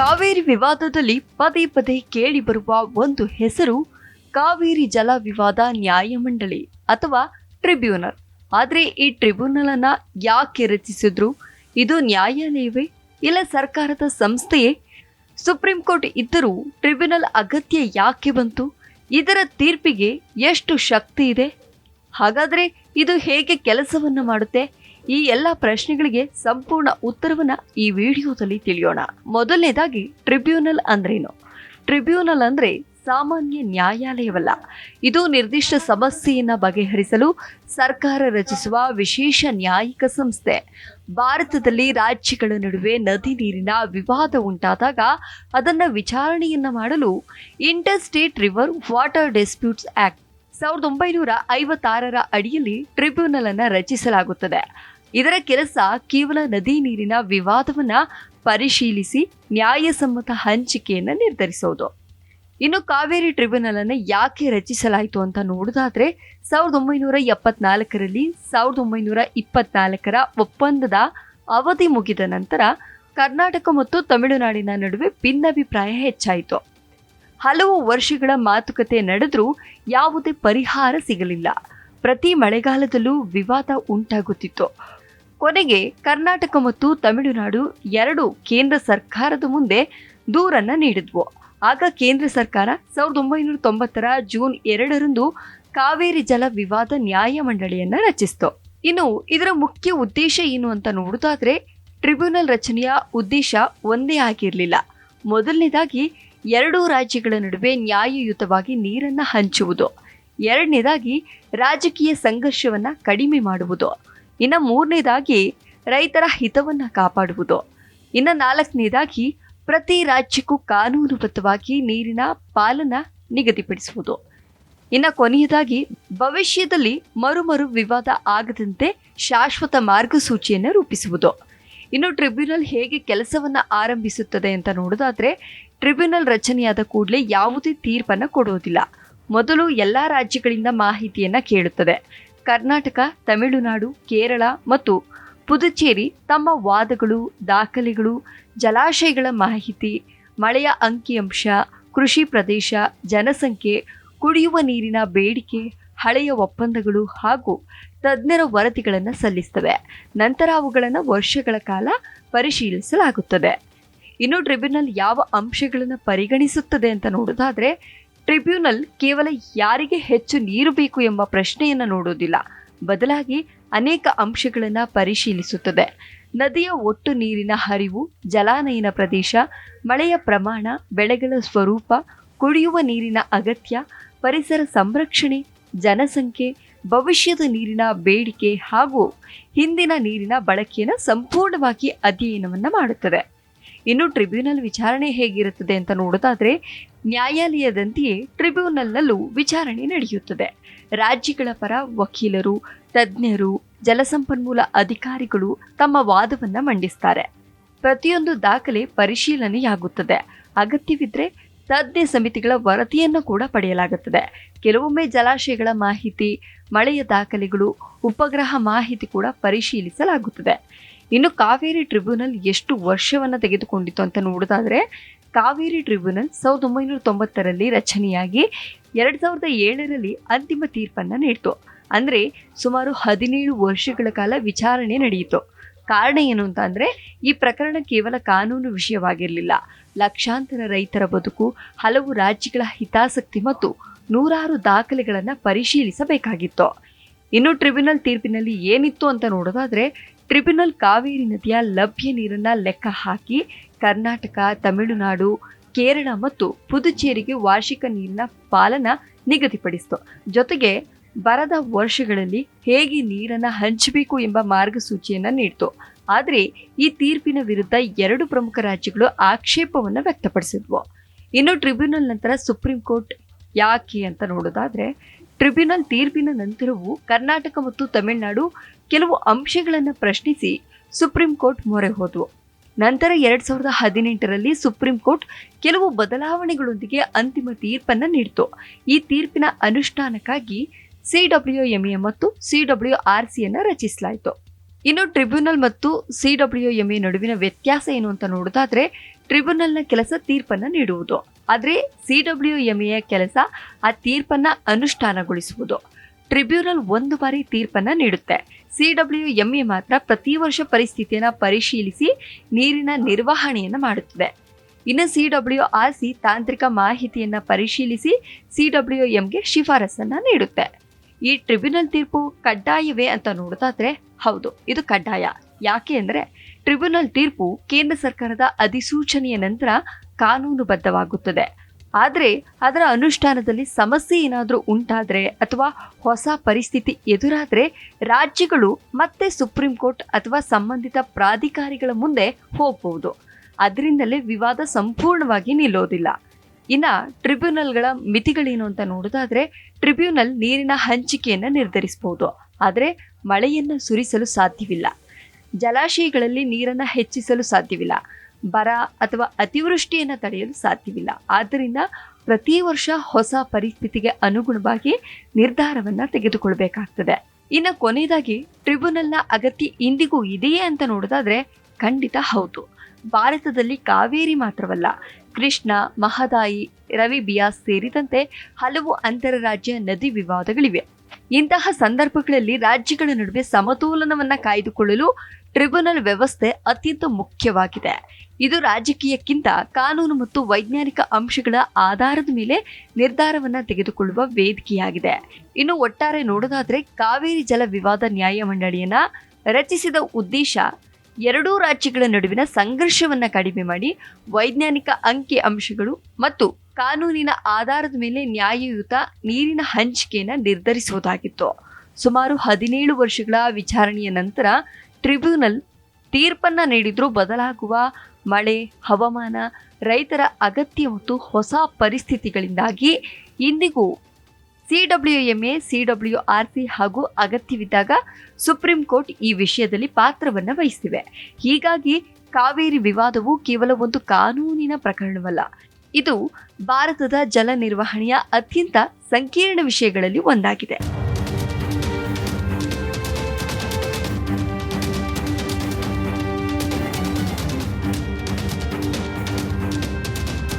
ಕಾವೇರಿ ವಿವಾದದಲ್ಲಿ ಪದೇ ಪದೇ ಕೇಳಿ ಬರುವ ಒಂದು ಹೆಸರು ಕಾವೇರಿ ಜಲ ವಿವಾದ ನ್ಯಾಯಮಂಡಳಿ ಅಥವಾ ಟ್ರಿಬ್ಯುನಲ್. ಆದರೆ ಈ ಟ್ರಿಬ್ಯುನಲ್ ಅನ್ನ ಯಾಕೆ ರಚಿಸಿದ್ರು? ಇದು ನ್ಯಾಯಾಲಯವೇ ಇಲ್ಲ ಸರ್ಕಾರದ ಸಂಸ್ಥೆಯೇ? ಸುಪ್ರೀಂ ಕೋರ್ಟ್ ಇದ್ದರೂ ಟ್ರಿಬ್ಯುನಲ್ ಅಗತ್ಯ ಯಾಕೆ ಬಂತು? ಇದರ ತೀರ್ಪಿಗೆ ಎಷ್ಟು ಶಕ್ತಿ ಇದೆ? ಹಾಗಾದ್ರೆ ಇದು ಹೇಗೆ ಕೆಲಸವನ್ನ ಮಾಡುತ್ತೆ? ಈ ಎಲ್ಲ ಪ್ರಶ್ನೆಗಳಿಗೆ ಸಂಪೂರ್ಣ ಉತ್ತರವನ್ನ ಈ ವಿಡಿಯೋದಲ್ಲಿ ತಿಳಿಯೋಣ. ಮೊದಲನೇದಾಗಿ ಟ್ರಿಬ್ಯುನಲ್ ಅಂದ್ರೇನು? ಟ್ರಿಬ್ಯುನಲ್ ಅಂದ್ರೆ ಸಾಮಾನ್ಯ ನ್ಯಾಯಾಲಯವಲ್ಲ. ಇದು ನಿರ್ದಿಷ್ಟ ಸಮಸ್ಯೆಯನ್ನ ಬಗೆಹರಿಸಲು ಸರ್ಕಾರ ರಚಿಸುವ ವಿಶೇಷ ನ್ಯಾಯಿಕ ಸಂಸ್ಥೆ. ಭಾರತದಲ್ಲಿ ರಾಜ್ಯಗಳ ನಡುವೆ ನದಿ ನೀರಿನ ವಿವಾದ ಉಂಟಾದಾಗ ಅದನ್ನ ವಿಚಾರಣೆಯನ್ನ ಮಾಡಲು interstate river water disputes act 1956ರ ಅಡಿಯಲ್ಲಿ ಟ್ರಿಬ್ಯುನಲ್ ಅನ್ನ ರಚಿಸಲಾಗುತ್ತದೆ. ಇದರ ಕೆಲಸ ಕೇವಲ ನದಿ ನೀರಿನ ವಿವಾದವನ್ನ ಪರಿಶೀಲಿಸಿ ನ್ಯಾಯಸಮ್ಮತ ಹಂಚಿಕೆಯನ್ನ ನಿರ್ಧರಿಸೋದು. ಇನ್ನು ಕಾವೇರಿ ಟ್ರಿಬ್ಯುನಲ್ ಅನ್ನು ಯಾಕೆ ರಚಿಸಲಾಯಿತು ಅಂತ ನೋಡೋದಾದ್ರೆ 1974ರಲ್ಲಿ 1924ರ ಒಪ್ಪಂದದ ಅವಧಿ ಮುಗಿದ ನಂತರ ಕರ್ನಾಟಕ ಮತ್ತು ತಮಿಳುನಾಡಿನ ನಡುವೆ ಭಿನ್ನಾಭಿಪ್ರಾಯ ಹೆಚ್ಚಾಯಿತು. ಹಲವು ವರ್ಷಗಳ ಮಾತುಕತೆ ನಡೆದರೂ ಯಾವುದೇ ಪರಿಹಾರ ಸಿಗಲಿಲ್ಲ. ಪ್ರತಿ ಮಳೆಗಾಲದಲ್ಲೂ ವಿವಾದ ಉಂಟಾಗುತ್ತಿತ್ತು. ಕೊನೆಗೆ ಕರ್ನಾಟಕ ಮತ್ತು ತಮಿಳುನಾಡು ಎರಡು ಕೇಂದ್ರ ಸರ್ಕಾರದ ಮುಂದೆ ದೂರನ್ನ ನೀಡಿದ್ವು. ಆಗ ಕೇಂದ್ರ ಸರ್ಕಾರ 1990ರ ಜೂನ್ 2ರಂದು ಕಾವೇರಿ ಜಲ ವಿವಾದ ನ್ಯಾಯಮಂಡಳಿಯನ್ನ ರಚಿಸಿತು. ಇನ್ನು ಇದರ ಮುಖ್ಯ ಉದ್ದೇಶ ಏನು ಅಂತ ನೋಡೋದಾದ್ರೆ, ಟ್ರಿಬ್ಯುನಲ್ ರಚನೆಯ ಉದ್ದೇಶ ಒಂದೇ ಆಗಿರಲಿಲ್ಲ. ಮೊದಲನೇದಾಗಿ ಎರಡೂ ರಾಜ್ಯಗಳ ನಡುವೆ ನ್ಯಾಯಯುತವಾಗಿ ನೀರನ್ನ ಹಂಚುವುದು. ಎರಡನೇದಾಗಿ ರಾಜಕೀಯ ಸಂಘರ್ಷವನ್ನ ಕಡಿಮೆ ಮಾಡುವುದು. ಇನ್ನು ಮೂರನೇದಾಗಿ ರೈತರ ಹಿತವನ್ನ ಕಾಪಾಡುವುದು. ಇನ್ನು ನಾಲ್ಕನೇದಾಗಿ ಪ್ರತಿ ರಾಜ್ಯಕ್ಕೂ ಕಾನೂನುಬದ್ಧವಾಗಿ ನೀರಿನ ಪಾಲನ ನಿಗದಿಪಡಿಸುವುದು. ಇನ್ನು ಕೊನೆಯದಾಗಿ ಭವಿಷ್ಯದಲ್ಲಿ ಮರು ವಿವಾದ ಆಗದಂತೆ ಶಾಶ್ವತ ಮಾರ್ಗಸೂಚಿಯನ್ನು ರೂಪಿಸುವುದು. ಇನ್ನು ಟ್ರಿಬ್ಯುನಲ್ ಹೇಗೆ ಕೆಲಸವನ್ನ ಆರಂಭಿಸುತ್ತದೆ ಅಂತ ನೋಡೋದಾದ್ರೆ, ಟ್ರಿಬ್ಯುನಲ್ ರಚನೆಯಾದ ಕೂಡಲೇ ಯಾವುದೇ ತೀರ್ಪನ್ನು ಕೊಡುವುದಿಲ್ಲ. ಮೊದಲು ಎಲ್ಲ ರಾಜ್ಯಗಳಿಂದ ಮಾಹಿತಿಯನ್ನ ಕೇಳುತ್ತದೆ. ಕರ್ನಾಟಕ, ತಮಿಳುನಾಡು, ಕೇರಳ ಮತ್ತು ಪುದುಚೇರಿ ತಮ್ಮ ವಾದಗಳು, ದಾಖಲೆಗಳು, ಜಲಾಶಯಗಳ ಮಾಹಿತಿ, ಮಳೆಯ ಅಂಕಿಅಂಶ, ಕೃಷಿ ಪ್ರದೇಶ, ಜನಸಂಖ್ಯೆ, ಕುಡಿಯುವ ನೀರಿನ ಬೇಡಿಕೆ, ಹಳೆಯ ಒಪ್ಪಂದಗಳು ಹಾಗೂ ತಜ್ಞರ ವರದಿಗಳನ್ನು ಸಲ್ಲಿಸುತ್ತವೆ. ನಂತರ ಅವುಗಳನ್ನು ವರ್ಷಗಳ ಕಾಲ ಪರಿಶೀಲಿಸಲಾಗುತ್ತದೆ. ಇನ್ನು ಟ್ರಿಬ್ಯುನಲ್ ಯಾವ ಅಂಶಗಳನ್ನು ಪರಿಗಣಿಸುತ್ತದೆ ಅಂತ ನೋಡೋದಾದ್ರೆ, ಟ್ರಿಬ್ಯುನಲ್ ಕೇವಲ ಯಾರಿಗೆ ಹೆಚ್ಚು ನೀರು ಬೇಕು ಎಂಬ ಪ್ರಶ್ನೆಯನ್ನು ನೋಡೋದಿಲ್ಲ. ಬದಲಾಗಿ ಅನೇಕ ಅಂಶಗಳನ್ನು ಪರಿಶೀಲಿಸುತ್ತದೆ. ನದಿಯ ಒಟ್ಟು ನೀರಿನ ಹರಿವು, ಜಲಾನಯನ ಪ್ರದೇಶ, ಮಳೆಯ ಪ್ರಮಾಣ, ಬೆಳೆಗಳ ಸ್ವರೂಪ, ಕುಡಿಯುವ ನೀರಿನ ಅಗತ್ಯ, ಪರಿಸರ ಸಂರಕ್ಷಣೆ, ಜನಸಂಖ್ಯೆ, ಭವಿಷ್ಯದ ನೀರಿನ ಬೇಡಿಕೆ ಹಾಗೂ ಹಿಂದಿನ ನೀರಿನ ಬಳಕೆಯನ್ನು ಸಂಪೂರ್ಣವಾಗಿ ಅಧ್ಯಯನವನ್ನು ಮಾಡುತ್ತದೆ. ಇನ್ನು ಟ್ರಿಬ್ಯುನಲ್ ವಿಚಾರಣೆ ಹೇಗಿರುತ್ತದೆ ಅಂತ ನೋಡೋದಾದ್ರೆ, ನ್ಯಾಯಾಲಯದಂತೆಯೇ ಟ್ರಿಬ್ಯುನಲ್ನಲ್ಲೂ ವಿಚಾರಣೆ ನಡೆಯುತ್ತದೆ. ರಾಜ್ಯಗಳ ಪರ ವಕೀಲರು, ತಜ್ಞರು, ಜಲಸಂಪನ್ಮೂಲ ಅಧಿಕಾರಿಗಳು ತಮ್ಮ ವಾದವನ್ನ ಮಂಡಿಸ್ತಾರೆ. ಪ್ರತಿಯೊಂದು ದಾಖಲೆ ಪರಿಶೀಲನೆಯಾಗುತ್ತದೆ. ಅಗತ್ಯವಿದ್ರೆ ತಜ್ಞ ಸಮಿತಿಗಳ ವರದಿಯನ್ನು ಕೂಡ ಪಡೆಯಲಾಗುತ್ತದೆ. ಕೆಲವೊಮ್ಮೆ ಜಲಾಶಯಗಳ ಮಾಹಿತಿ, ಮಳೆಯ ದಾಖಲೆಗಳು, ಉಪಗ್ರಹ ಮಾಹಿತಿ ಕೂಡ ಪರಿಶೀಲಿಸಲಾಗುತ್ತದೆ. ಇನ್ನು ಕಾವೇರಿ ಟ್ರಿಬ್ಯುನಲ್ ಎಷ್ಟು ವರ್ಷವನ್ನು ತೆಗೆದುಕೊಂಡಿತು ಅಂತ ನೋಡೋದಾದ್ರೆ, ಕಾವೇರಿ ಟ್ರಿಬ್ಯುನಲ್ 1990ರಲ್ಲಿ ರಚನೆಯಾಗಿ 2007ರಲ್ಲಿ ಅಂತಿಮ ತೀರ್ಪನ್ನು ನೀಡಿತು. ಅಂದರೆ ಸುಮಾರು 17 ವರ್ಷಗಳ ಕಾಲ ವಿಚಾರಣೆ ನಡೆಯಿತು. ಕಾರಣ ಏನು ಅಂತ ಅಂದರೆ, ಈ ಪ್ರಕರಣ ಕೇವಲ ಕಾನೂನು ವಿಷಯವಾಗಿರಲಿಲ್ಲ. ಲಕ್ಷಾಂತರ ರೈತರ ಬದುಕು, ಹಲವು ರಾಜ್ಯಗಳ ಹಿತಾಸಕ್ತಿ ಮತ್ತು ನೂರಾರು ದಾಖಲೆಗಳನ್ನು ಪರಿಶೀಲಿಸಬೇಕಾಗಿತ್ತು. ಇನ್ನು ಟ್ರಿಬ್ಯುನಲ್ ತೀರ್ಪಿನಲ್ಲಿ ಏನಿತ್ತು ಅಂತ ನೋಡೋದಾದ್ರೆ, ಟ್ರಿಬ್ಯುನಲ್ ಕಾವೇರಿ ನದಿಯ ಲಭ್ಯ ನೀರನ್ನ ಲೆಕ್ಕ ಹಾಕಿ ಕರ್ನಾಟಕ, ತಮಿಳುನಾಡು, ಕೇರಳ ಮತ್ತು ಪುದುಚೇರಿಗೆ ವಾರ್ಷಿಕ ನೀರಿನ ಪಾಲನ ನಿಗದಿಪಡಿಸಿತು. ಜೊತೆಗೆ ಬರದ ವರ್ಷಗಳಲ್ಲಿ ಹೇಗೆ ನೀರನ್ನು ಹಂಚಬೇಕು ಎಂಬ ಮಾರ್ಗಸೂಚಿಯನ್ನು ನೀಡಿತು. ಆದರೆ ಈ ತೀರ್ಪಿನ ವಿರುದ್ಧ ಎರಡು ಪ್ರಮುಖ ರಾಜ್ಯಗಳು ಆಕ್ಷೇಪವನ್ನು ವ್ಯಕ್ತಪಡಿಸಿದ್ವು. ಇನ್ನು ಟ್ರಿಬ್ಯುನಲ್ ನಂತರ ಸುಪ್ರೀಂ ಕೋರ್ಟ್ ಯಾಕೆ ಅಂತ ನೋಡೋದಾದ್ರೆ, ಟ್ರಿಬ್ಯುನಲ್ ತೀರ್ಪಿನ ನಂತರವೂ ಕರ್ನಾಟಕ ಮತ್ತು ತಮಿಳುನಾಡು ಕೆಲವು ಅಂಶಗಳನ್ನು ಪ್ರಶ್ನಿಸಿ ಸುಪ್ರೀಂ ಕೋರ್ಟ್ ಮೊರೆ ಹೋದವು. ನಂತರ 2018ರಲ್ಲಿ ಸುಪ್ರೀಂ ಕೋರ್ಟ್ ಕೆಲವು ಬದಲಾವಣೆಗಳೊಂದಿಗೆ ಅಂತಿಮ ತೀರ್ಪನ್ನು ನೀಡಿತು. ಈ ತೀರ್ಪಿನ ಅನುಷ್ಠಾನಕ್ಕಾಗಿ CWMA ಮತ್ತು CWRCಯನ್ನು ರಚಿಸಲಾಯಿತು. ಇನ್ನು ಟ್ರಿಬ್ಯುನಲ್ ಮತ್ತು CWMA ನಡುವಿನ ವ್ಯತ್ಯಾಸ ಏನು ಅಂತ ನೋಡೋದಾದ್ರೆ, ಟ್ರಿಬ್ಯುನಲ್ನ ಕೆಲಸ ತೀರ್ಪನ್ನ ನೀಡುವುದು. ಆದ್ರೆ CWMA ಕೆಲಸ ಆ ತೀರ್ಪನ್ನ ಅನುಷ್ಠಾನಗೊಳಿಸುವುದು. ಟ್ರಿಬ್ಯುನಲ್ ಒಂದು ಬಾರಿ ತೀರ್ಪನ್ನ ನೀಡುತ್ತೆ. CWMA ಮಾತ್ರ ಪ್ರತಿ ವರ್ಷ ಪರಿಸ್ಥಿತಿಯನ್ನ ಪರಿಶೀಲಿಸಿ ನೀರಿನ ನಿರ್ವಹಣೆಯನ್ನ ಮಾಡುತ್ತದೆ. ಇನ್ನು CWRC ತಾಂತ್ರಿಕ ಮಾಹಿತಿಯನ್ನ ಪರಿಶೀಲಿಸಿ CWMಗೆ ಶಿಫಾರಸನ್ನ ನೀಡುತ್ತೆ. ಈ ಟ್ರಿಬ್ಯುನಲ್ ತೀರ್ಪು ಕಡ್ಡಾಯವೇ ಅಂತ ನೋಡೋದಾದ್ರೆ ಹೌದು, ಇದು ಕಡ್ಡಾಯ. ಯಾಕೆ ಅಂದ್ರೆ ಟ್ರಿಬ್ಯುನಲ್ ತೀರ್ಪು ಕೇಂದ್ರ ಸರ್ಕಾರದ ಅಧಿಸೂಚನೆಯ ನಂತರ ಕಾನೂನುಬದ್ಧವಾಗುತ್ತದೆ. ಆದರೆ ಅದರ ಅನುಷ್ಠಾನದಲ್ಲಿ ಸಮಸ್ಯೆ ಏನಾದರೂ ಉಂಟಾದ್ರೆ ಅಥವಾ ಹೊಸ ಪರಿಸ್ಥಿತಿ ಎದುರಾದ್ರೆ ರಾಜ್ಯಗಳು ಮತ್ತೆ ಸುಪ್ರೀಂ ಕೋರ್ಟ್ ಅಥವಾ ಸಂಬಂಧಿತ ಪ್ರಾಧಿಕಾರಿಗಳ ಮುಂದೆ ಹೋಗಬಹುದು. ಅದರಿಂದಲೇ ವಿವಾದ ಸಂಪೂರ್ಣವಾಗಿ ನಿಲ್ಲೋದಿಲ್ಲ. ಇನ್ನ ಟ್ರಿಬ್ಯುನಲ್ಗಳ ಮಿತಿಗಳೇನು ಅಂತ ನೋಡೋದಾದ್ರೆ ಟ್ರಿಬ್ಯುನಲ್ ನೀರಿನ ಹಂಚಿಕೆಯನ್ನ ನಿರ್ಧರಿಸಬಹುದು, ಆದರೆ ಮಳೆಯನ್ನ ಸುರಿಸಲು ಸಾಧ್ಯವಿಲ್ಲ. ಜಲಾಶಯಗಳಲ್ಲಿ ನೀರನ್ನ ಹೆಚ್ಚಿಸಲು ಸಾಧ್ಯವಿಲ್ಲ. ಬರ ಅಥವಾ ಅತಿವೃಷ್ಟಿಯನ್ನು ತಡೆಯಲು ಸಾಧ್ಯವಿಲ್ಲ. ಆದ್ದರಿಂದ ಪ್ರತಿ ವರ್ಷ ಹೊಸ ಪರಿಸ್ಥಿತಿಗೆ ಅನುಗುಣವಾಗಿ ನಿರ್ಧಾರವನ್ನ ತೆಗೆದುಕೊಳ್ಬೇಕಾಗ್ತದೆ. ಇನ್ನು ಕೊನೆಯದಾಗಿ ಟ್ರಿಬ್ಯುನಲ್ನ ಅಗತ್ಯ ಇಂದಿಗೂ ಇದೆಯೇ ಅಂತ ನೋಡೋದಾದ್ರೆ ಖಂಡಿತ ಹೌದು. ಭಾರತದಲ್ಲಿ ಕಾವೇರಿ ಮಾತ್ರವಲ್ಲ, ಕೃಷ್ಣ, ಮಹದಾಯಿ, ರವಿ, ಬಿಯಾಸ್ ಸೇರಿದಂತೆ ಹಲವು ಅಂತರರಾಜ್ಯ ನದಿ ವಿವಾದಗಳಿವೆ. ಇಂತಹ ಸಂದರ್ಭಗಳಲ್ಲಿ ರಾಜ್ಯಗಳ ನಡುವೆ ಸಮತೋಲನವನ್ನ ಕಾಯ್ದುಕೊಳ್ಳಲು ಟ್ರಿಬ್ಯುನಲ್ ವ್ಯವಸ್ಥೆ ಅತ್ಯಂತ ಮುಖ್ಯವಾಗಿದೆ. ಇದು ರಾಜಕೀಯಕ್ಕಿಂತ ಕಾನೂನು ಮತ್ತು ವೈಜ್ಞಾನಿಕ ಅಂಶಗಳ ಆಧಾರದ ಮೇಲೆ ನಿರ್ಧಾರವನ್ನ ತೆಗೆದುಕೊಳ್ಳುವ ವೇದಿಕೆಯಾಗಿದೆ. ಇನ್ನು ಒಟ್ಟಾರೆ ನೋಡೋದಾದ್ರೆ ಕಾವೇರಿ ಜಲ ವಿವಾದ ನ್ಯಾಯಮಂಡಳಿಯನ್ನ ರಚಿಸಿದ ಉದ್ದೇಶ ಎರಡೂ ರಾಜ್ಯಗಳ ನಡುವಿನ ಸಂಘರ್ಷವನ್ನ ಕಡಿಮೆ ಮಾಡಿ ವೈಜ್ಞಾನಿಕ ಅಂಕಿ ಅಂಶಗಳು ಮತ್ತು ಕಾನೂನಿನ ಆಧಾರದ ಮೇಲೆ ನ್ಯಾಯಯುತ ನೀರಿನ ಹಂಚಿಕೆಯನ್ನು ನಿರ್ಧರಿಸುವುದಾಗಿತ್ತು. ಸುಮಾರು 17 ವರ್ಷಗಳ ವಿಚಾರಣೆಯ ನಂತರ ಟ್ರಿಬ್ಯುನಲ್ ತೀರ್ಪನ್ನ ನೀಡಿದ್ರೂ ಬದಲಾಗುವ ಮಳೆ, ಹವಾಮಾನ, ರೈತರ ಅಗತ್ಯ ಮತ್ತು ಹೊಸ ಪರಿಸ್ಥಿತಿಗಳಿಂದಾಗಿ ಇಂದಿಗೂ CWMA, CWRC ಹಾಗೂ ಅಗತ್ಯವಿದ್ದಾಗ ಸುಪ್ರೀಂ ಕೋರ್ಟ್ ಈ ವಿಷಯದಲ್ಲಿ ಪಾತ್ರವನ್ನ ವಹಿಸಿವೆ. ಹೀಗಾಗಿ ಕಾವೇರಿ ವಿವಾದವು ಕೇವಲ ಒಂದು ಕಾನೂನಿನ ಪ್ರಕರಣವಲ್ಲ, ಇದು ಭಾರತದ ಜಲ ನಿರ್ವಹಣೆಯ ಅತ್ಯಂತ ಸಂಕೀರ್ಣ ವಿಷಯಗಳಲ್ಲಿ ಒಂದಾಗಿದೆ.